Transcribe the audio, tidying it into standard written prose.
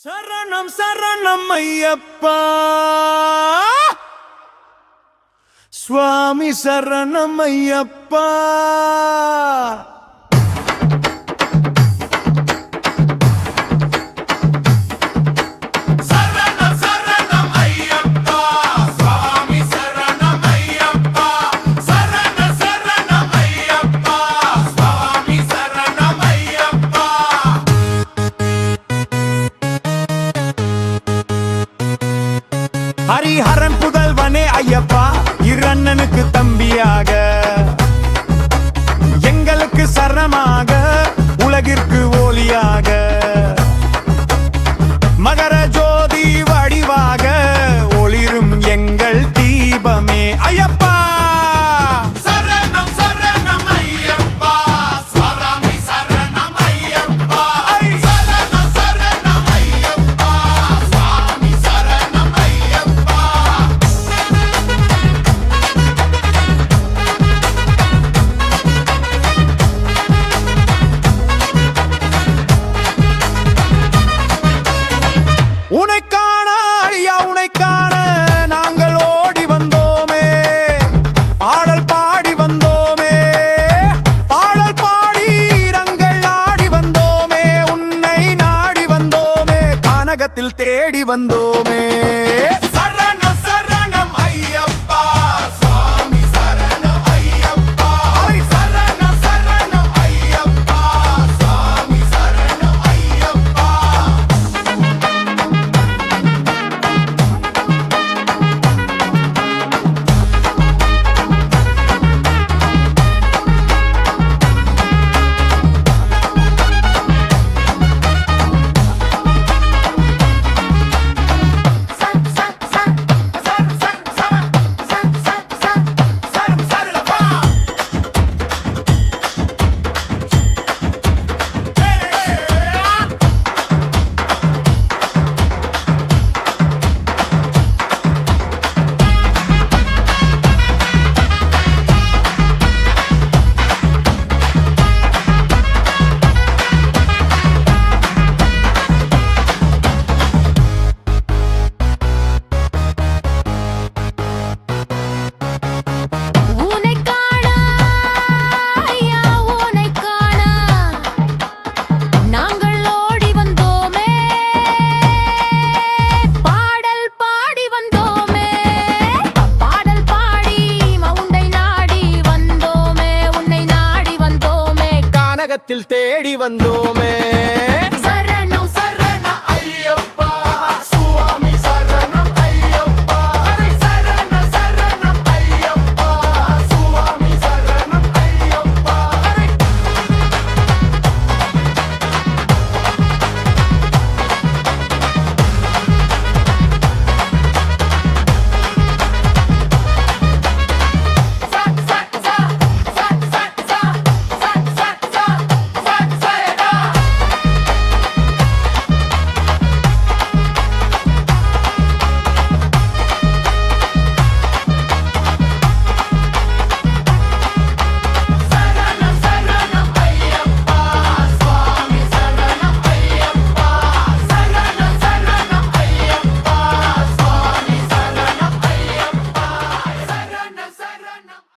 சரணம் சரணம் ஐயப்பா சுவாமி சரணம் ஐயப்பா. ஹரிஹரன் புதல்வனே ஐயப்பா, இரண்ணனுக்கு தம்பியாக எங்களுக்கு சரணமாக உலகிற்கு ஒளியாக மகர ஜோதி வடிவாக ஒளிரும் எங்கள் தீபமே ஐயப்பா. உனை காண ஐயா உனை காண நாங்கள் ஓடி வந்தோமே, பாடல் பாடி வந்தோமே, பாடல் பாடி ரங்கள் நாடி வந்தோமே, உன்னை நாடி வந்தோமே, கானகத்தில் தேடி வந்தோமே. தேடி வந்தோமே.